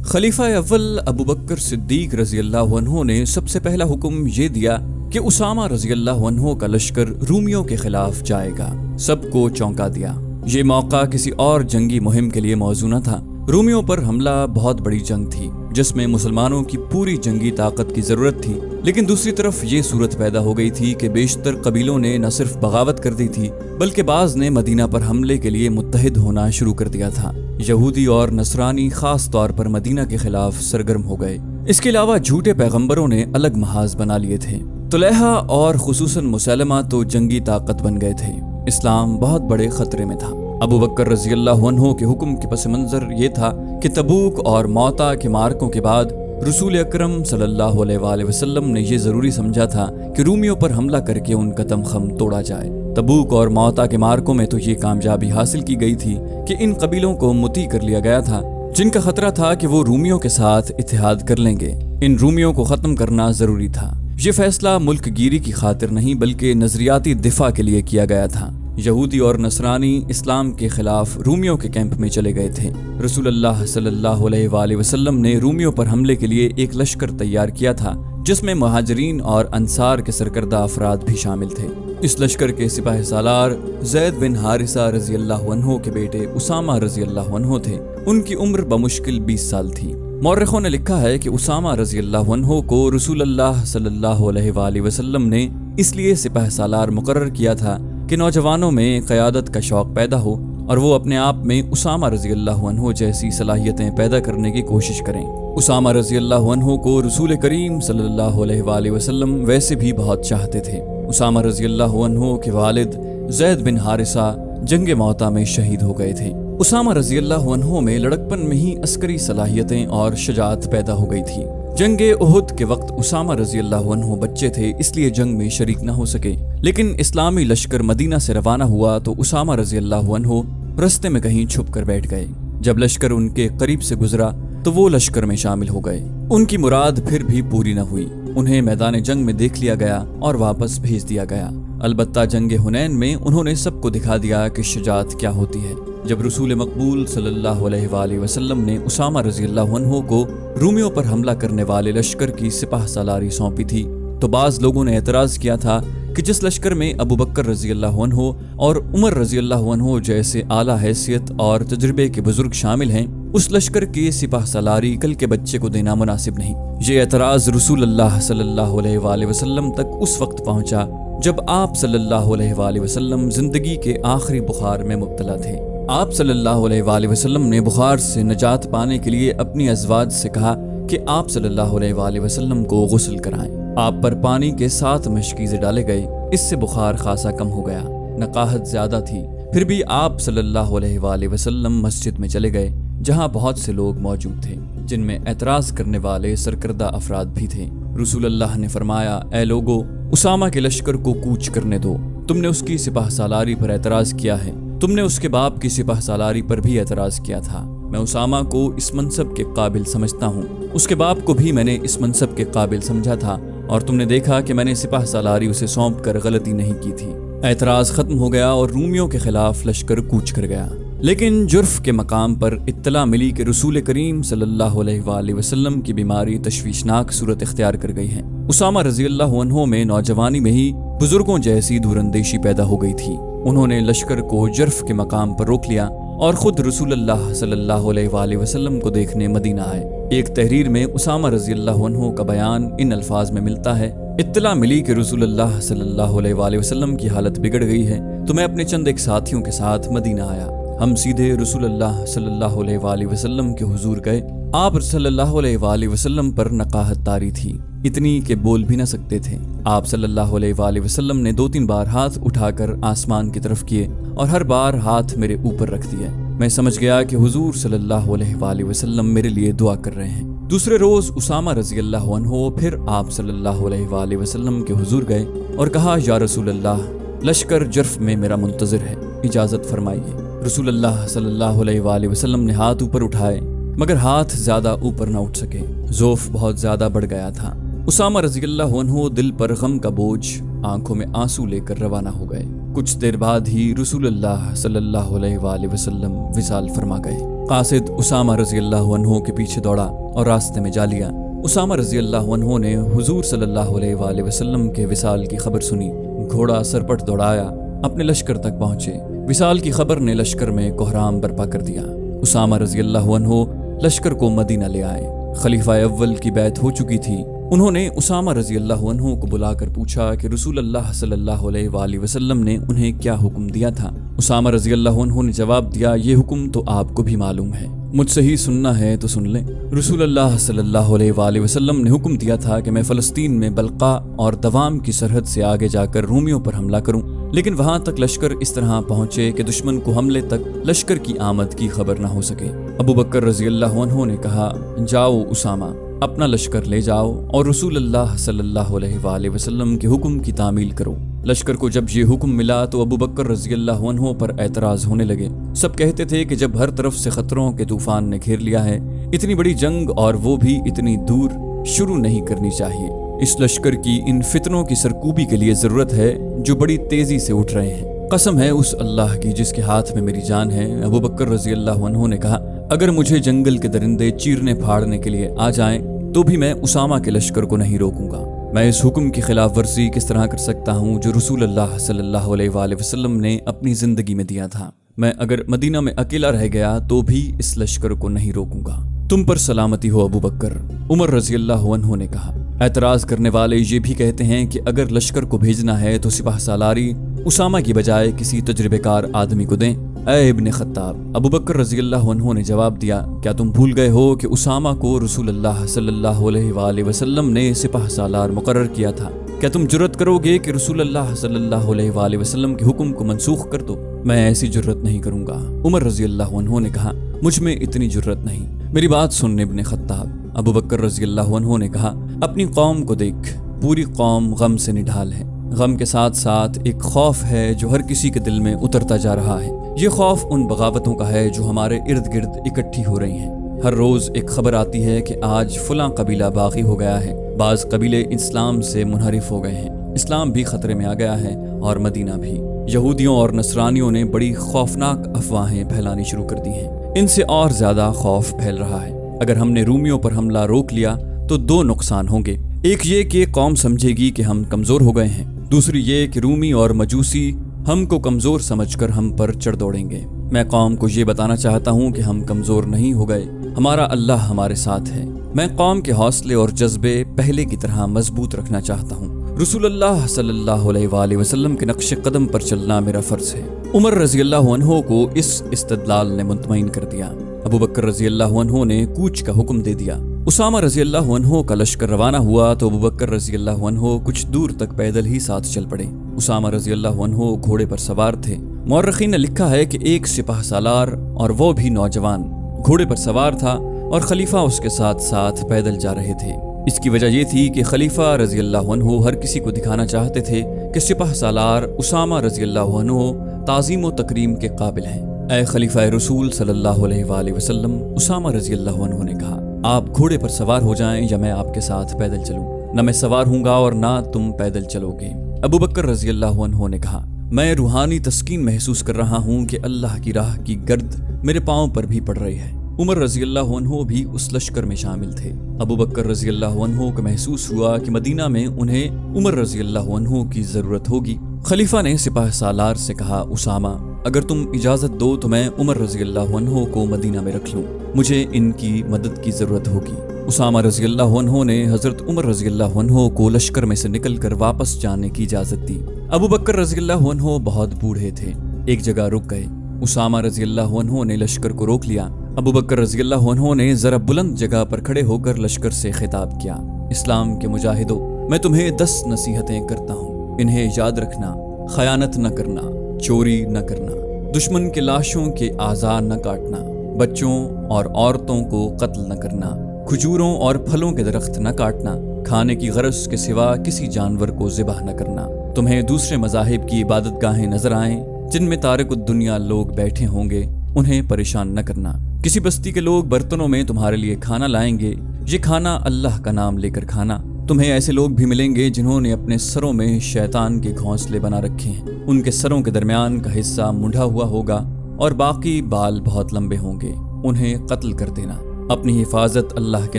खलीफा अव्वल अबू बकर सिद्दीक रजी अल्लाह अन्हु ने सबसे पहला हुक्म ये दिया कि उसामा रजी अल्लाह अन्हु का लश्कर रूमियों के खिलाफ जाएगा। सबको चौंका दिया। ये मौका किसी और जंगी मुहिम के लिए मौजू न था। रूमियों पर हमला बहुत बड़ी जंग थी जिसमें मुसलमानों की पूरी जंगी ताकत की जरूरत थी, लेकिन दूसरी तरफ ये सूरत पैदा हो गई थी कि बेशतर कबीलों ने न सिर्फ बगावत कर दी थी बल्कि बाज ने मदीना पर हमले के लिए मुत्तहिद होना शुरू कर दिया था। यहूदी और नसरानी खास तौर पर मदीना के खिलाफ सरगर्म हो गए। इसके अलावा झूठे पैगंबरों ने अलग महाज बना लिए थे। तुलैहा और खुसूसन मुसैलमा तो जंगी ताकत बन गए थे। इस्लाम बहुत बड़े खतरे में था। अबू बकर रजी अल्लाह अन्हु के हुक्म के पस मंजर ये था कि तबूक और मौता के मार्कों के बाद रसूल अकरम सल्लल्लाहु अलैहि वसल्लम ने यह जरूरी समझा था कि रूमियों पर हमला करके उनका दमखम तोड़ा जाए। तबूक और मौता के मार्कों में तो ये कामयाबी हासिल की गई थी कि इन कबीलों को मुती कर लिया गया था जिनका खतरा था कि वो रूमियों के साथ इत्तेहाद कर लेंगे। इन रूमियों को खत्म करना जरूरी था। ये फैसला मुल्क गिरी की खातिर नहीं बल्कि नजरियाती दिफा के लिए किया गया था। यहूदी और नसरानी इस्लाम के खिलाफ रूमियों के कैंप में चले गए थे। रसूलुल्लाह सल्लल्लाहु अलैहि वसल्लम ने रूमियों पर हमले के लिए एक लश्कर तैयार किया था जिसमें मुहाजिरीन और अंसार के सरकर्दा अफराद भी शामिल थे। इस लश्कर के सिपाही सालार ज़ैद बिन हारिसा रजी अल्लाह अन्हु के बेटे उसामा रजी अल्लाह अन्हु थे। उनकी उम्र बमुश्किल 20 साल थी। मौरखों ने लिखा है कि उसामा रजी अल्लाह अन्हु को रसूलुल्लाह सल्लल्लाहु अलैहि वसल्लम ने इसलिए सिपाही सालार मुकर्रर किया था कि नौजवानों में क़यादत का शौक पैदा हो और वो अपने आप में उसामा रजी अल्लाह अन्हु जैसी सलाहियतें पैदा करने की कोशिश करें। उसामा रजी अल्लाह अन्हु को रसूल करीम सल्लल्लाहु अलैहि वसल्लम वैसे भी बहुत चाहते थे। उसामा रजी अल्लाह अन्हु के वालिद ज़ैद बिन हारिसा जंग मौता में शहीद हो गए थे। उसामा रजी अल्लाह अन्हु में लड़कपन में ही अस्करी सलाहियतें और शजाअत पैदा हो गई थी। जंगे उहुद के वक्त उसामा रजी अल्लाह अन्हु बच्चे थे, इसलिए जंग में शरीक न हो सके। लेकिन इस्लामी लश्कर मदीना से रवाना हुआ तो उसामा रजी अल्लाह अन्हु रस्ते में कहीं छुप कर बैठ गए। जब लश्कर उनके करीब से गुजरा तो वो लश्कर में शामिल हो गए। उनकी मुराद फिर भी पूरी न हुई। उन्हें मैदान जंग में देख लिया गया और वापस भेज दिया गया। अलबत्ता जंगे हुनैन में उन्होंने सबको दिखा दिया कि शुजाअत क्या होती है। जब रसूल मकबूल सल्लल्लाहु अलैहि वसल्लम ने उसामा रजी अल्लाह अन्हु को रूमियों पर हमला करने वाले लश्कर की सिपाह सालारी सौंपी थी तो बाज लोगों ने एतराज किया था कि जिस लश्कर में अबू बकर रजी अल्लाह अन्हु और उमर रजी अल्लाह अन्हु जैसे आला हैसियत और तजुर्बे के बुजुर्ग शामिल हैं, उस लश्कर की सिपाह सालारी कल के बच्चे को देना मुनासिब नहीं। ये एतराज रसूलुल्लाह सल्लल्लाहु अलैहि वसल्लम तक उस वक्त पहुंचा जब आप सल्लल्लाहु अलैहि वसल्लम जिंदगी के आखिरी बुखार में मुब्तला थे। आप सल्लल्लाहु अलैहि वसल्लम ने बुखार से निजात पाने के लिए अपनी अज़वाज से कहा कि आप सल्लल्लाहु अलैहि वसल्लम को गुस्ल कराएं। आप पर पानी के 7 मशकीज़े डाले गए। इससे बुखार खासा कम हो गया। नकाहत ज्यादा थी, फिर भी आप सल्लल्लाहु अलैहि वसल्लम मस्जिद में चले गए जहां बहुत से लोग मौजूद थे जिनमें एतराज करने वाले सरकर्दा अफराद भी थे। रसूलुल्लाह ने फरमाया, ए लोगो, उसामा के लश्कर को कूच करने दो। तुमने उसकी सिपाह सालारी पर एतराज किया है। तुमने उसके बाप की सिपाह सालारी पर भी एतराज किया था। मैं उसामा को इस मनसब के काबिल समझता हूँ। उसके बाप को भी मैंने इस मनसब के काबिल समझा था और तुमने देखा कि मैंने सिपाह सालारी उसे सौंप कर गलती नहीं की थी। एतराज खत्म हो गया और रूमियों के खिलाफ लश्कर कूच कर गया। लेकिन जुर्फ के मकाम पर इत्तला मिली कि रसूल करीम सल्लल्लाहु अलैहि वसल्लम की बीमारी तशवीशनाक सूरत इख्तियार कर गई है। उसामा रजी अल्लाह अन्हु में नौजवानी में ही बुजुर्गों जैसी दूरंदेशी पैदा हो गई थी। उन्होंने लश्कर को जुर्फ के मकाम पर रोक लिया और खुद रसूलुल्लाह सल्लल्लाहु अलैहि वसल्लम को देखने मदीना आए। एक तहरीर में उसामा रजी अल्लाह अन्हु का बयान इन अल्फाज में मिलता है, इत्तला मिली कि रसूलुल्लाह सल्लल्लाहु अलैहि वसल्लम की हालत बिगड़ गई है तो मैं अपने चंद एक साथियों के साथ मदीना आया। हम सीधे रसूलुल्लाह सल्लल्लाहु अलैहि वसल्लम के हुजूर गए। आप सल्लल्लाहु अलैहि वसल्लम पर नकाहत तारी थी, इतनी के बोल भी न सकते थे। आप सल्लल्लाहु अलैहि वसल्लम ने 2-3 बार हाथ उठाकर आसमान की तरफ किए और हर बार हाथ मेरे ऊपर रख दिए। मैं समझ गया कि हुजूर सल्लल्लाहु अलैहि वसल्लम मेरे लिए दुआ कर रहे हैं। दूसरे रोज उसामा रजी अल्लाह अन्हु फिर आप सल्लल्लाहु अलैहि वसल्लम के हुजूर गए और कहा, या रसूलल्लाह, लश्कर जर्फ में मेरा मुंतज़िर है, इजाज़त फरमाइए। रसूलुल्लाह सल्लल्लाहु अलैहि वसल्लम ने हाथ ऊपर उठाए मगर हाथ ज्यादा ऊपर न उठ सके। ज़ौफ़ बहुत ज्यादा बढ़ गया था। उसामा रज़ी अल्लाहु अन्हु दिल पर गम का बोझ, आंखों में आंसू लेकर रवाना हो गए। कुछ देर बाद ही रसूलुल्लाह सल्लल्लाहु अलैहि वसल्लम विसाल फरमा गए। कासिद उसामा रज़ियल्लाहु अन्हु के पीछे दौड़ा और रास्ते में जा लिया। उसामा रज़ियल्लाहु अन्हु ने हुजूर सल्लल्लाहु अलैहि वसल्लम के विसाल की खबर सुनी, घोड़ा सरपट दौड़ाया, अपने लश्कर तक पहुंचे। विसाल की खबर ने लश्कर में कोहराम बर्पा कर दिया। उसामा रज़ियल्लाहु अन्हु लश्कर को मदीना ले आए। खलीफा अव्वल की बैत हो चुकी थी। उन्होंने उसामा रज़ियल्लाहु अन्हु को बुलाकर पूछा कि रसूलुल्लाह सल्लल्लाहु अलैहि वसल्लम ने उन्हें क्या हुक्म दिया था। उसामा रज़ियल्लाहु अन्हु ने जवाब दिया, ये हुक्म तो आपको भी मालूम है, मुझसे ही सुनना है तो सुन लें। रसूलुल्लाह सल्लल्लाहु अलैहि वसल्लम ने हुक्म दिया था कि मैं फ़लस्तीन में बल्का और दवाम की सरहद से आगे जाकर रूमियों पर हमला करूं, लेकिन वहां तक लश्कर इस तरह पहुंचे कि दुश्मन को हमले तक लश्कर की आमद की खबर न हो सके। अबू बकर रज़ियल्लाहु अन्हु ने कहा, जाओ उसामा, अपना लश्कर ले जाओ और रसूलुल्लाह सल्लल्लाहु अलैहि वसल्लम के हुक्म की तामील करो। लश्कर को जब ये हुक्म मिला तो अबू बकर रज़ियल्लाहु अन्हु पर एतराज़ होने लगे। सब कहते थे कि जब हर तरफ से खतरों के तूफान ने घेर लिया है, इतनी बड़ी जंग और वो भी इतनी दूर शुरू नहीं करनी चाहिए। इस लश्कर की इन फितनों की सरकूबी के लिए ज़रूरत है जो बड़ी तेज़ी से उठ रहे हैं। कसम है उस अल्लाह की जिसके हाथ में मेरी जान है। अबू बकर रज़ियल्लाहु अन्हु ने कहा, अगर मुझे जंगल के दरिंदे चीरने फाड़ने के लिए आ जाएं तो भी मैं उसामा के लश्कर को नहीं रोकूंगा। मैं इस हुक्म की खिलाफ वर्जी किस तरह कर सकता हूँ जो रसूलुल्लाह सल्लल्लाहु अलैहि वसल्लम ने अपनी ज़िंदगी में दिया था। मैं अगर मदीना में अकेला रह गया तो भी इस लश्कर को नहीं रोकूंगा। तुम पर सलामती हो अबू बकर, उमर रज़ियल्लाहु अन्हु ने कहा। एतराज़ करने वाले ये भी कहते हैं कि अगर लश्कर को भेजना है तो सिपाह सालारी उसामा की बजाय किसी तजुर्बेकार आदमी को दें। ऐ इब्ने खत्ताब, अबू बकर रज़ियल्लाहु अन्हु ने जवाब दिया, क्या तुम भूल गए हो कि उसामा को रसूलुल्लाह सल्लल्लाहु अलैहि वसल्लम ने सिपाह सालार मुकर्रर किया था? क्या तुम जुर्रत करोगे कि रसूलुल्लाह सल्लल्लाहु अलैहि वसल्लम के हुक्म को मनसूख कर दो? मैं ऐसी जुर्रत नहीं करूंगा। उमर रज़ियल्लाहु अन्हु ने कहा, मुझ में इतनी जुर्रत नहीं, मेरी बात सुन इब्ने खत्ताब। अबू बकर रज़ियल्लाहु अन्हु ने कहा, अपनी कौम को देख, पूरी कौम गम से निढाल है। गम के साथ साथ एक खौफ है जो हर किसी के दिल में उतरता जा रहा है। ये खौफ उन बगावतों का है जो हमारे इर्द गिर्द इकट्ठी हो रही हैं। हर रोज़ एक खबर आती है कि आज फलां कबीला बागी हो गया है, बाज़ कबीले इस्लाम से मुनहरिफ हो गए हैं, इस्लाम भी खतरे में आ गया है और मदीना भी। यहूदियों और नसरानियों ने बड़ी खौफनाक अफवाहें फैलानी शुरू कर दी हैं। इनसे और ज़्यादा खौफ फैल रहा है। अगर हमने रूमियों पर हमला रोक लिया तो दो नुकसान होंगे। एक ये कि कौम समझेगी कि हम कमज़ोर हो गए हैं, दूसरी ये कि रूमी और मजूसी हमको कमज़ोर समझकर हम पर चढ़ दौड़ेंगे। मैं कौम को ये बताना चाहता हूँ कि हम कमज़ोर नहीं हो गए, हमारा अल्लाह हमारे साथ है। मैं कौम के हौसले और जज्बे पहले की तरह मजबूत रखना चाहता हूँ। रसूलुल्लाह सल्लल्लाहु अलैहि वसल्लम के नक्शे कदम पर चलना मेरा फ़र्ज़ है। उमर रज़ियल्लाहु अन्हु को इस इस्तदलाल ने मुतमईन कर दिया। अबू बकर रज़ियल्लाहु अन्हु ने कूच का हुक्म दे दिया। उसामा रज़ियल्लाहु अन्हु का लश्कर रवाना हुआ तो अबू बकर रज़ियल्लाहु अन्हु कुछ दूर तक पैदल ही साथ चल पड़े। उसामा रज़ियल्लाहु अन्हु घोड़े पर सवार थे। मौर्रखीन ने लिखा है कि एक सिपाह सालार और वो भी नौजवान घोड़े पर सवार था और खलीफा उसके साथ साथ पैदल जा रहे थे। इसकी वजह ये थी कि खलीफा रज़ियल्लाहु अन्हु हर किसी को दिखाना चाहते थे कि सिपाह सालार उसामा रज़ियल्लाहु अन्हु ताज़ीम व तकरीम के काबिल हैं। ऐ खलीफा रसूल सल्लल्लाहु अलैहि वसल्लम, उसामा रज़ियल्लाहु अन्हु ने कहा, आप घोड़े पर सवार हो जाएं या मैं आपके साथ पैदल चलूं। न मैं सवार हूँगा और ना तुम पैदल चलोगे। अबू बकर रज़ियल्लाहु अन्हु ने कहा, मैं रूहानी तस्कीन महसूस कर रहा हूँ कि अल्लाह की राह की गर्द मेरे पाँव पर भी पड़ रही है। उमर रज़ियल्लाहु अन्हु भी उस लश्कर में शामिल थे। अबू बकर रज़ियल्लाहु अन्हु को महसूस हुआ कि मदीना में उन्हें उमर रज़ियल्लाहु अन्हु की ज़रूरत होगी। खलीफा ने सिपाह सालार से कहा, उसामा, अगर तुम इजाज़त दो तो मैं उमर रज़ियल्लाहु अन्हु को मदीना में रख लूँ, मुझे इनकी मदद की ज़रूरत होगी। उसामा रज़ियल्लाहु अन्हु ने हज़रत उमर रज़ियल्लाहु अन्हु को लश्कर में से निकलकर वापस जाने की इजाज़त दी। अबू बकर रज़ियल्लाहु अन्हु बहुत बूढ़े थे, एक जगह रुक गए। उसामा रज़ियल्लाहु अन्हु ने लश्कर को रोक लिया। अबू बकर रज़ियल्लाहु अन्हु ने ज़रा बुलंद जगह पर खड़े होकर लश्कर से खिताब किया, इस्लाम के मुजाहिदों, मैं तुम्हें 10 नसीहतें करता हूँ। इन्हें याद रखना, खयानत न करना, चोरी न करना, दुश्मन के लाशों के आज़ा न काटना, बच्चों और औरतों को कत्ल न करना, खजूरों और फलों के दरख्त न काटना, खाने की गरज के सिवा किसी जानवर को ज़िबाह न करना। तुम्हें दूसरे मज़ाहिब की इबादत गाहें नजर आएं जिनमें तारिकुद दुनिया लोग बैठे होंगे, उन्हें परेशान न करना। किसी बस्ती के लोग बर्तनों में तुम्हारे लिए खाना लाएंगे, ये खाना अल्लाह का नाम लेकर खाना। تمہیں ایسے لوگ بھی ملیں گے جنہوں نے اپنے سروں میں شیطان کے گھونسلے بنا رکھے ہیں، ان کے سروں کے درمیان کا حصہ منڈھا ہوا ہوگا اور باقی بال بہت لمبے ہوں گے، انہیں قتل کر دینا، اپنی حفاظت اللہ کے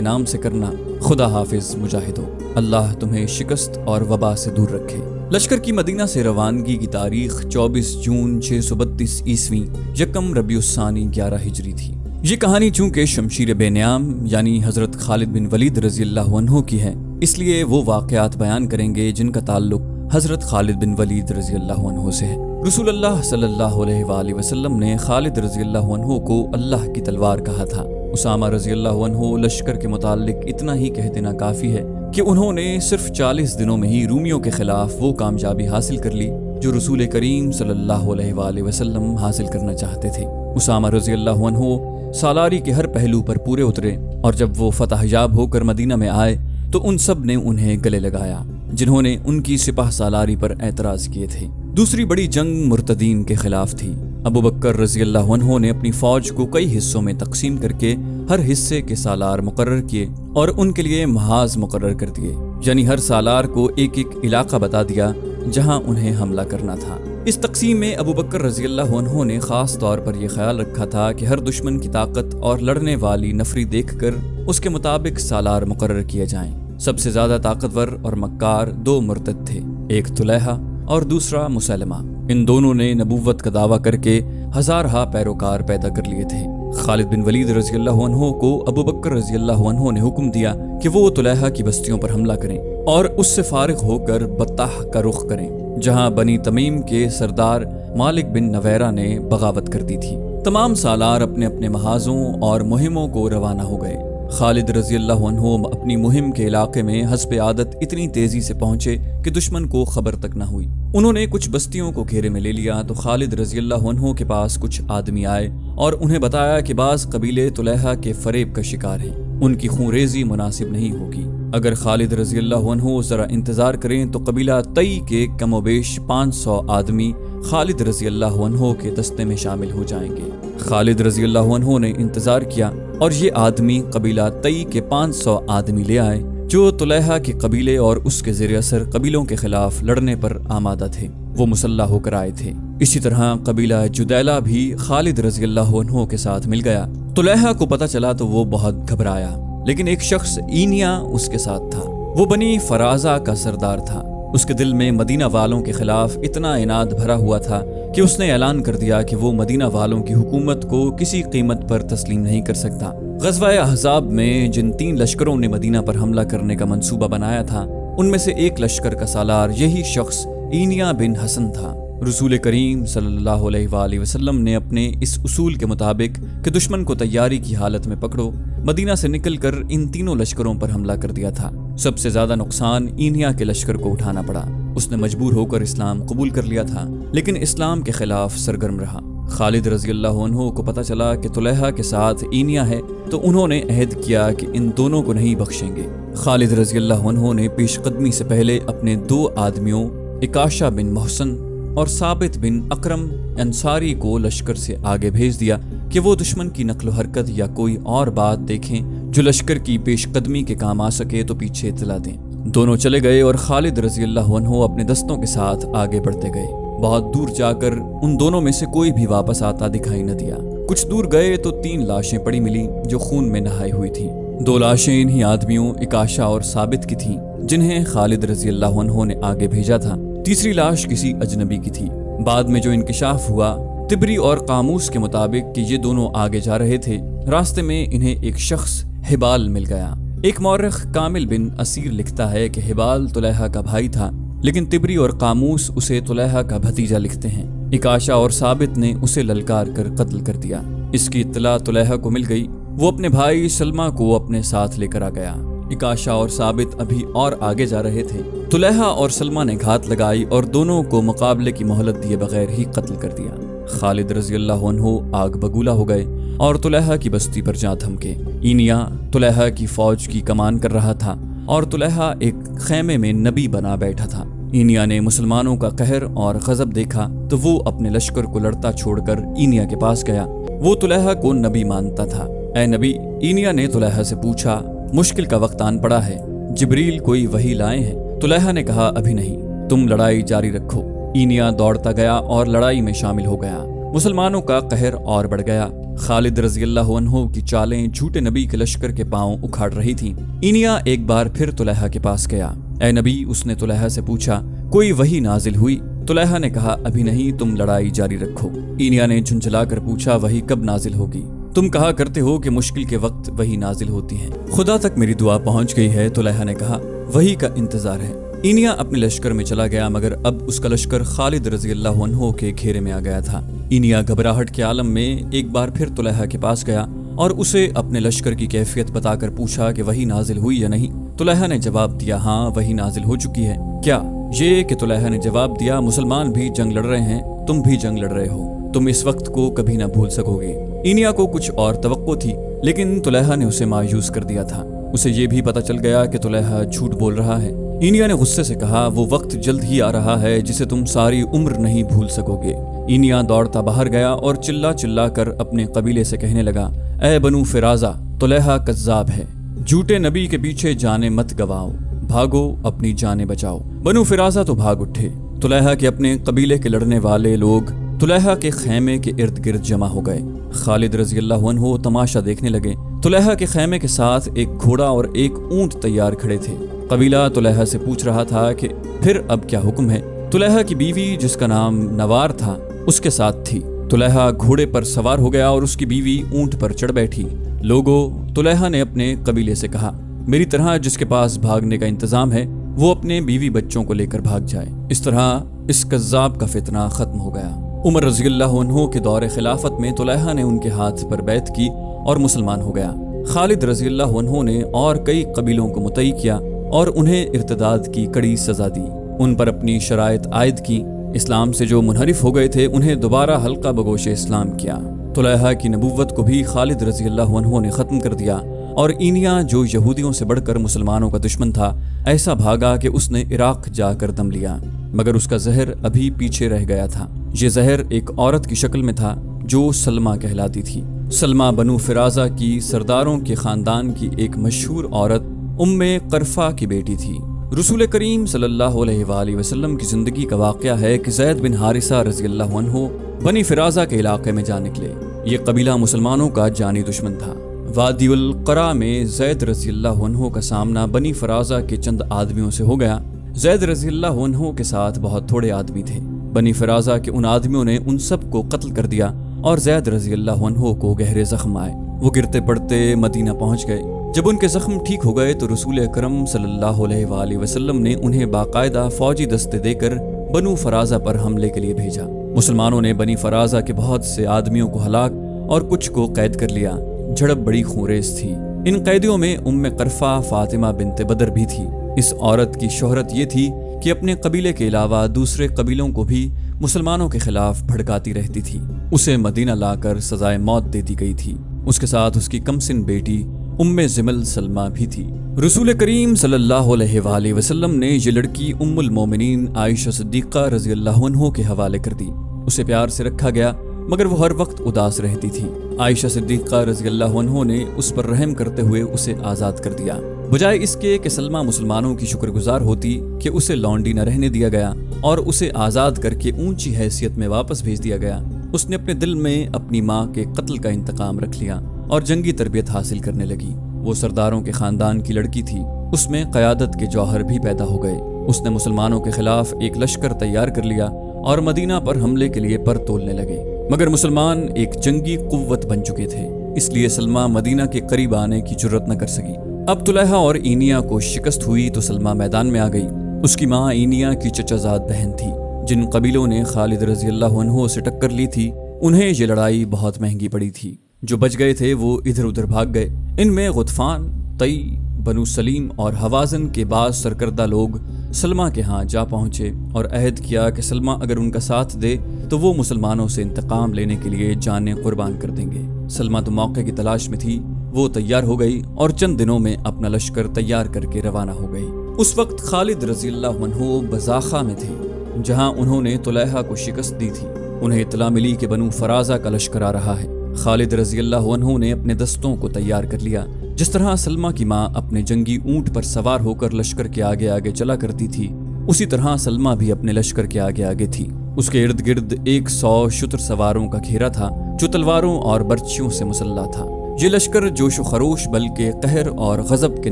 نام سے کرنا، خدا حافظ مجاہدو، اللہ تمہیں شکست اور وبا سے دور رکھے۔ لشکر کی مدینہ سے روانگی کی تاریخ 24 جون 632 عیسوی یکم ربیع الثانی 11 ہجری تھی۔ یہ کہانی چونکہ شمشیر بے نیام یعنی حضرت خالد بن ولید رضی اللہ عنہ کی ہے، اس لیے وہ واقعات بیان کریں گے جن کا تعلق حضرت خالد بن ولید رضی اللہ عنہ سے ہے۔ رسول اللہ صلی اللہ علیہ وآلہ وسلم نے خالد رضی اللہ عنہ کو اللہ کی تلوار کہا تھا۔ اسامہ رضی اللہ عنہ لشکر کے متعلق اتنا ہی کہہ دینا کافی ہے کہ انہوں نے صرف 40 دنوں میں ہی رومیوں کے خلاف وہ کامیابی حاصل کر لی جو رسول کریم صلی اللہ علیہ وآلہ وسلم حاصل کرنا چاہتے تھے۔ اسامہ رضی اللہ عنہ سالاری کے ہر پہلو پر پورے اترے، اور جب وہ فتح یاب ہو کر مدینہ میں آئے تو ان سب نے انہیں گلے لگایا جنہوں نے ان کی سپہ سالاری پر اعتراض کیے تھے۔ دوسری بڑی جنگ مرتدین کے خلاف تھی۔ ابو بکر رضی اللہ عنہ نے اپنی فوج کو کئی حصوں میں تقسیم کر کے ہر حصے کے سالار مقرر کیے اور ان کے لیے محاذ مقرر کر دیے، یعنی ہر سالار کو ایک ایک علاقہ بتا دیا جہاں انہیں حملہ کرنا تھا۔ اس تقسیم میں ابو بکر رضی اللہ عنہ نے خاص طور پر یہ خیال رکھا تھا کہ ہر دشمن کی طاقت اور لڑنے والی نفری دیکھ کر اس کے مطابق سالار مقرر کیے جائیں۔ سب سے زیادہ طاقتور اور مکار 2 مرتد تھے، ایک طلحہ اور دوسرا مسلمہ۔ ان دونوں نے نبوت کا دعویٰ کر کے ہزارہا پیروکار پیدا کر لیے تھے۔ خالد بن ولید رضی اللہ عنہ کو ابو بکر رضی اللہ عنہ نے حکم دیا کہ وہ طلحہ کی بستیوں پر حملہ کریں اور اس سے فارغ ہو کر بطاح کا رخ کریں جہاں بنی تمیم کے سردار مالک بن نویرہ نے بغاوت کر دی تھی۔ تمام سالار اپنے اپنے محاذوں اور مہموں کو روانہ ہو گئے۔ خالد رضی اللہ عنہ اپنی مہم کے علاقے میں حسب عادت اتنی تیزی سے پہنچے کہ دشمن کو خبر تک نہ ہوئی۔ انہوں نے کچھ بستیوں کو گھیرے میں لے لیا تو خالد رضی اللہ عنہ کے پاس کچھ آدمی آئے اور انہیں بتایا کہ بعض قبیلے طلحہ کے فریب کا شکار ہیں، ان کی خونریزی مناسب نہیں ہوگی۔ اگر خالد رضی اللہ عنہ ذرا انتظار کریں تو قبیلہ تئی کے کم و بیش 500 آدمی خالد رضی اللہ عنہ کے دستے میں شامل ہو جائیں گے۔ خالد رضی اللہ عنہ نے انتظار کیا اور یہ آدمی قبیلہ تئی کے 500 آدمی لے آئے جو طلحہ کے قبیلے اور اس کے زیر اثر قبیلوں کے خلاف لڑنے پر آمادہ تھے۔ وہ مسلح ہو کر آئے تھے۔ اسی طرح قبیلہ جدیلہ بھی خالد رضی اللہ عنہ کے ساتھ مل گیا۔ طلحہ کو پتہ چلا تو وہ بہت گھبرایا، لیکن ایک شخص اینیا اس کے ساتھ تھا۔ وہ بنی فرازہ کا سردار تھا۔ اس کے دل میں مدینہ والوں کے خلاف اتنا عناد بھرا ہوا تھا کہ اس نے اعلان کر دیا کہ وہ مدینہ والوں کی حکومت کو کسی قیمت پر تسلیم نہیں کر سکتا۔ غزوہ احزاب میں جن 3 لشکروں نے مدینہ پر حملہ کرنے کا منصوبہ بنایا تھا، ان میں سے ایک لشکر کا سالار یہی شخص اینیا بن حسن تھا۔ رسول کریم صلی اللہ علیہ وآلہ وسلم نے اپنے اس اصول کے مطابق کہ دشمن کو تیاری کی حالت میں پکڑو، مدینہ سے نکل کر ان تینوں لشکروں پر حملہ کر دیا تھا۔ سب سے زیادہ نقصان اینیا کے لشکر کو اٹھانا پڑا۔ اس نے مجبور ہو کر اسلام قبول کر لیا تھا، لیکن اسلام کے خلاف سرگرم رہا۔ خالد رضی اللہ عنہ کو پتہ چلا کہ طلحہ کے ساتھ اینیا ہے تو انہوں نے عہد کیا کہ ان دونوں کو نہیں بخشیں گے۔ خالد رضی اللہ عنہ نے پیش قدمی سے پہلے اپنے 2 آدمیوں عکاشہ بن محسن اور ثابت بن اکرم انصاری کو لشکر سے آگے بھیج دیا کہ وہ دشمن کی نقل و حرکت یا کوئی اور بات دیکھیں جو لشکر کی پیش قدمی کے کام آ سکے تو پیچھے اطلاع دیں۔ دونوں چلے گئے اور خالد رضی اللہ عنہ اپنے دستوں کے ساتھ آگے بڑھتے گئے۔ بہت دور جا کر ان دونوں میں سے کوئی بھی واپس آتا دکھائی نہ دیا۔ کچھ دور گئے تو 3 لاشیں پڑی ملی جو خون میں نہائی ہوئی تھیں۔ 2 لاشیں انہی آدمیوں عکاشہ اور ثابت کی تھیں جنہیں خالد رضی اللہ عنہ نے آگے بھیجا تھا۔ تیسری لاش کسی اجنبی کی تھی۔ بعد میں جو انکشاف ہوا طبری اور قاموس کے مطابق کہ یہ دونوں آگے جا رہے تھے، راستے میں انہیں ایک شخص حبال مل گیا۔ ایک مورخ کامل بن اسیر لکھتا ہے کہ حبال طلحہ کا بھائی تھا، لیکن طبری اور قاموس اسے طلحہ کا بھتیجا لکھتے ہیں۔ عکاشہ اور ثابت نے اسے للکار کر قتل کر دیا۔ اس کی اطلاع طلحہ کو مل گئی۔ وہ اپنے بھائی سلمہ کو اپنے ساتھ لے کر آ گیا۔ عکاشہ اور ثابت ابھی اور آگے جا رہے تھے۔ طلحہ اور سلمہ نے گھات لگائی اور دونوں کو مقابلے کی مہلت دیے بغیر ہی قتل کر دیا۔ خالد رضی اللہ عنہ آگ بگولا ہو گئے اور طلحہ کی بستی پر جا تھمکے۔ اینیا طلحہ کی فوج کی کمان کر رہا تھا اور طلحہ ایک خیمے میں نبی بنا بیٹھا تھا۔ اینیا نے مسلمانوں کا قہر اور غضب دیکھا تو وہ اپنے لشکر کو لڑتا چھوڑ کر اینیا کے پاس گیا۔ وہ طلحہ کو نبی مانتا تھا۔ اے نبی، اینیا نے طلحہ سے پوچھا، مشکل کا وقت آن پڑا ہے، जिब्रील कोई वही लाए हैं? तुलैहा ने कहा अभी नहीं, तुम लड़ाई जारी रखो। ईनिया दौड़ता गया और लड़ाई में शामिल हो गया। मुसलमानों का कहर और बढ़ गया। खालिद रज़ियल्लाहु अन्हु की चालें झूठे नबी के लश्कर के पांव उखाड़ रही थीं। ईनिया एक बार फिर तुलैहा के पास गया। ऐ नबी, उसने तुलैहा से पूछा, कोई वही नाजिल हुई? तुलैहा ने कहा अभी नहीं, तुम लड़ाई जारी रखो। ईनिया ने झुंझलाकर पूछा, वही कब नाजिल होगी? तुम कहा करते हो कि मुश्किल के वक्त वही नाजिल होती है। खुदा तक मेरी दुआ पहुंच गई है। तुलैहा ने कहा वही का इंतजार है। ईनिया अपने लश्कर में चला गया, मगर अब उसका लश्कर खालिद रज़ियल्लाहु अन्हु के घेरे में आ गया था। ईनिया घबराहट के आलम में एक बार फिर तुलैहा के पास गया और उसे अपने लश्कर की कैफियत बताकर पूछा कि वही नाजिल हुई या नहीं। तुलैहा ने जवाब दिया, हाँ वही नाजिल हो चुकी है। क्या? ये कि तुलैहा ने जवाब दिया, मुसलमान भी जंग लड़ रहे हैं, तुम भी जंग लड़ रहे हो, तुम इस वक्त को कभी ना भूल सकोगे। ईनिया को कुछ और तवक्को थी, लेकिन तुलैहा ने उसे मायूस कर दिया था। उसे ये भी पता चल गया कि तुलैहा झूठ बोल रहा है। ईनिया ने गुस्से से कहा, वो वक्त जल्द ही आ रहा है जिसे तुम सारी उम्र नहीं भूल सकोगे। ईनिया दौड़ता बाहर गया और चिल्ला चिल्ला कर अपने कबीले से कहने लगा, ऐ बनु फिराजा, तुलैहा कज़्ज़ाब है, झूठे नबी के पीछे जाने मत गवाओ, भागो अपनी जाने बचाओ। बनु फिराजा तो भाग उठे। तुलैहा के अपने कबीले के लड़ने वाले लोग तुलैहा के खैमे के इर्द गिर्द जमा हो गए। खालिद रज़ियल्लाहु अन्हु तमाशा देखने लगे। तुलैहा के खैमे के साथ एक घोड़ा और एक ऊंट तैयार खड़े थे। कबीला तुलैहा से पूछ रहा था कि फिर अब क्या हुक्म है। तुलैहा की बीवी, जिसका नाम नवार था, उसके साथ थी। तुलैहा घोड़े पर सवार हो गया और उसकी बीवी ऊंट पर चढ़ बैठी। लोगों, तुलैहा ने अपने कबीले से कहा, मेरी तरह जिसके पास भागने का इंतजाम है वो अपने बीवी बच्चों को लेकर भाग जाए। इस तरह इस कज़्ज़ाब का फितना खत्म हो गया। उमर रज़ियल्लाहु अन्हु के दौरे खिलाफत में तुलैहा ने उनके हाथ पर बैत की और मुसलमान हो गया। खालिद रज़ियल्लाहु अन्हु ने और कई कबीलों को मुतई किया और उन्हें इर्तिदाद की कड़ी सजा दी। उन पर अपनी शराइत आयद की। इस्लाम से जो मुनहरिफ हो गए थे उन्हें दोबारा हल्का बगोशे इस्लाम किया। तुलैहा की नबुव्वत को भी खालिद रज़ियल्लाहु अन्हु ने ख़त्म कर दिया और ईनिया, जो यहूदियों से बढ़कर मुसलमानों का दुश्मन था, ऐसा भागा कि उसने इराक जाकर दम लिया, मगर उसका जहर अभी पीछे रह गया था। ये जहर एक औरत की शक्ल में था जो सलमा कहलाती थी। सलमा बनु फिराजा की सरदारों के खानदान की एक मशहूर औरत उम्मे करफा की बेटी थी। रसूल करीम सल्लल्लाहु अलैहि वसल्लम की जिंदगी का वाक़या है कि ज़ैद बिन हारिसा रज़ियल्लाहु अन्हु बनी फिराजा के इलाके में जा निकले। ये कबीला मुसलमानों का जानी दुश्मन था। वादिउल क़रा में ज़ैद रज़ियल्लाहु अन्हु का सामना बनी फिराजा के चंद आदमियों से हो गया। ज़ैद रज़ियल्लाहु अन्हु के साथ बहुत थोड़े आदमी थे। बनी फिराजा के उन आदमियों ने उन सब को कत्ल कर दिया और ज़ैद रज़ियल्लाहु अन्हु को गहरे जख्म आए। वो गिरते पड़ते मदीना पहुंच गए। जब उनके जख्म ठीक हो गए तो रसूल अकरम सल्लल्लाहु अलैहि वसल्लम ने उन्हें बाकायदा फौजी दस्ते देकर बनु फराजा पर हमले के लिए भेजा। मुसलमानों ने बनी फराजा के बहुत से आदमियों को हलाक और कुछ को कैद कर लिया। झड़प बड़ी खूंरेज थी। इन कैदियों में उम्मे करफा फातिमा बिनते बदर भी थी। इस औरत की शोहरत ये थी कि अपने कबीले के अलावा दूसरे कबीलों को भी मुसलमानों के खिलाफ भड़काती रहती थी। उसे मदीना लाकर सजाए मौत दे दी गई थी। उसके साथ उसकी कमसिन बेटी उम्मे ज़िमल सलमा भी थी। रसूल करीम सल्लल्लाहु अलैहि वसल्लम ने ये लड़की उम्मुल मोमिनीन आयशा सिद्दीक़ा रज़ियल्लाहु अन्हा के हवाले कर दी। उसे प्यार से रखा गया, मगर वो हर वक्त उदास रहती थी। आयशा सिद्दीक़ा रज़ियल्लाहु अन्हा ने उस पर रहम करते हुए उसे आज़ाद कर दिया। बजाय इसके कि सलमा मुसलमानों की शुक्रगुजार होती कि उसे लौंडी न रहने दिया गया और उसे आज़ाद करके ऊंची हैसियत में वापस भेज दिया गया, उसने अपने दिल में अपनी माँ के कत्ल का इंतकाम रख लिया और जंगी तरबियत हासिल करने लगी। वो सरदारों के खानदान की लड़की थी। उसमें क़यादत के जौहर भी पैदा हो गए। उसने मुसलमानों के खिलाफ एक लश्कर तैयार कर लिया और मदीना पर हमले के लिए पर तोलने लगे, मगर मुसलमान एक जंगी कुव्वत बन चुके थे, इसलिए सलमा मदीना के करीब आने की जुर्रत न कर सकी। अब तुलैहा और ईनिया को शिकस्त हुई तो सलमा मैदान में आ गई। उसकी माँ ईनिया की चचाजाद बहन थी। जिन कबीलों ने खालिद रज़ियल्लाहु अन्हु से टक्कर ली थी उन्हें ये लड़ाई बहुत महंगी पड़ी थी। जो बच गए थे वो इधर उधर भाग गए। इनमें गुतफान, तई, बनु सलीम और हवाजन के बाद सरकर्दा लोग सलमा के यहाँ जा पहुँचे और अहद किया कि सलमा अगर उनका साथ दे तो वो मुसलमानों से इंतकाम लेने के लिए जानें कुर्बान कर देंगे। सलमा तो मौके की तलाश में थी। वो तैयार हो गई और चंद दिनों में अपना लश्कर तैयार करके रवाना हो गई। उस वक्त खालिद रज़ियल्लाहु अन्हु बज़ाखा में थे, जहाँ उन्होंने तुलैहा को शिकस्त दी थी। उन्हें इत्तला मिली कि बनु फराजा का लश्कर आ रहा है। खालिद रज़ियल्लाहु अन्हु ने अपने दस्तों को तैयार कर लिया। जिस तरह सलमा की माँ अपने जंगी ऊंट पर सवार होकर लश्कर के आगे आगे चला करती थी, उसी तरह सलमा भी अपने लश्कर के आगे आगे थी। उसके इर्द गिर्द 100 शुतर सवारों का घेरा था जो तलवारों और बर्चियों से मुसल्ला था। ये लश्कर जोश खरोश बल्कि कहर और गजब के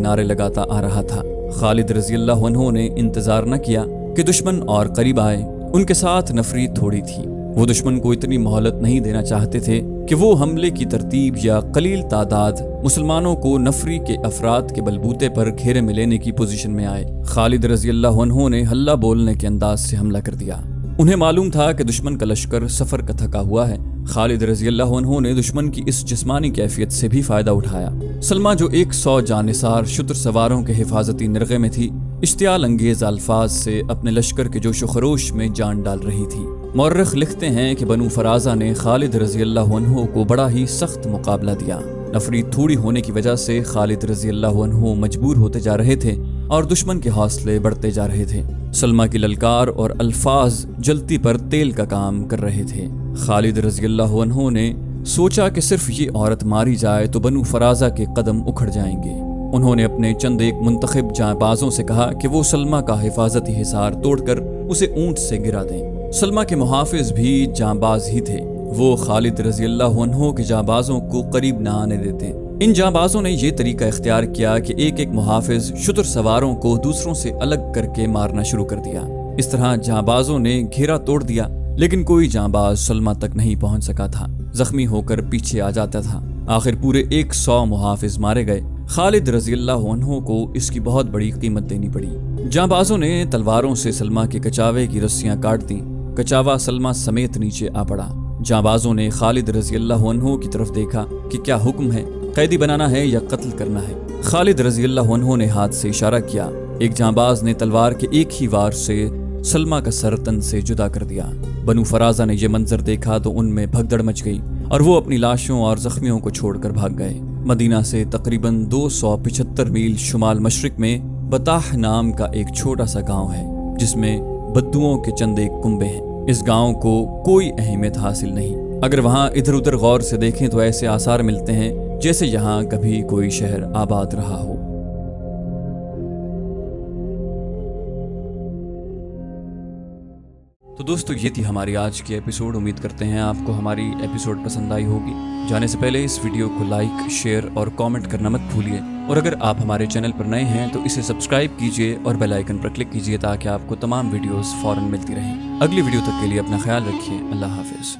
नारे लगाता आ रहा था। खालिद रज़ियल्लाहु अन्हु ने इंतजार न किया कि दुश्मन और करीब आए। उनके साथ नफरी थोड़ी थी। वो दुश्मन को इतनी मोहलत नहीं देना चाहते थे कि वो हमले की तरतीब या कलील तादाद मुसलमानों को नफरी के अफराद के बलबूते पर घेरे में लेने की पोजीशन में आए। खालिद रज़ियल्लाहु अन्हु ने हल्ला बोलने के अंदाज से हमला कर दिया। उन्हें मालूम था कि दुश्मन का लश्कर सफर का थका हुआ है। खालिद रज़ियल्लाहु अन्हु ने दुश्मन की इस जिस्मानी कैफियत से भी फायदा उठाया। सलमा जो 100 जानिसार शुतर सवारों के हिफाजती निर्गे में थी, इश्तियाल अंगेज अल्फाज से अपने लश्कर के जोशो खरोश में जान डाल रही थी। मौर्रिख लिखते हैं कि बनु फराजा ने खालिद रज़ियल्लाहु अन्हु को बड़ा ही सख्त मुकाबला दिया। नफरी थोड़ी होने की वजह से खालिद रज़ियल्लाहु अन्हु मजबूर होते जा रहे थे और दुश्मन के हौसले बढ़ते जा रहे थे। सलमा की ललकार और अल्फाज जलती पर तेल का काम कर रहे थे। खालिद रज़ियल्लाहु अन्हु ने सोचा कि सिर्फ ये औरत मारी जाए तो बनु फराजा के कदम उखड़ जाएंगे। उन्होंने अपने चंद एक मुंतखब जांबाजों से कहा कि वो सलमा का हिफाजती हिसार तोड़कर उसे ऊंट से गिरा दें। सलमा के मुहाफिज भी जांबाज ही थे। वो खालिद रज़ियल्लाहु अन्हु के जांबाजों को करीब न आने देते। इन जांबाजों ने यह तरीका इख्तियार किया कि एक एक मुहाफिज शुतर सवारों को दूसरों से अलग करके मारना शुरू कर दिया। इस तरह जांबाजों ने घेरा तोड़ दिया, लेकिन कोई जांबाज सलमा तक नहीं पहुंच सका था। जख्मी होकर पीछे आ जाता था। आखिर पूरे 100 मुहाफिज मारे गए। खालिद रज़ियल्लाहु अन्हु को इसकी बहुत बड़ी कीमत देनी पड़ी। जांबाजों ने तलवारों से सलमा के कचावे की रस्सियां काट दी। कचावा सलमा समेत नीचे आ पड़ा। जांबाजों ने खालिद रज़ियल्लाहु अन्हु की तरफ देखा कि क्या हुक्म है, कैदी बनाना है या कत्ल करना है। खालिद रज़ियल्लाहु अन्हु ने हाथ से इशारा किया। एक जांबाज ने तलवार के एक ही वार से सलमा का सर तन से जुदा कर दिया। बनु फराजा ने यह मंजर देखा तो उनमें भगदड़ मच गई और वो अपनी लाशों और जख्मियों को छोड़कर भाग गए। मदीना से तकरीबन 275 मील शुमाल मशरिक में बताह नाम का एक छोटा सा गांव है जिसमें बद्दुओं के चंद एक कुंबे हैं। इस गांव को कोई अहमियत हासिल नहीं। अगर वहां इधर उधर गौर से देखें तो ऐसे आसार मिलते हैं जैसे यहाँ कभी कोई शहर आबाद रहा हो। तो दोस्तों, ये थी हमारी आज की एपिसोड। उम्मीद करते हैं आपको हमारी एपिसोड पसंद आई होगी। जाने से पहले इस वीडियो को लाइक, शेयर और कमेंट करना मत भूलिए। और अगर आप हमारे चैनल पर नए हैं तो इसे सब्सक्राइब कीजिए और बेल आइकन पर क्लिक कीजिए ताकि आपको तमाम वीडियोस फौरन मिलती रहें। अगली वीडियो तक के लिए अपना ख्याल रखिए। अल्लाह हाफिज़।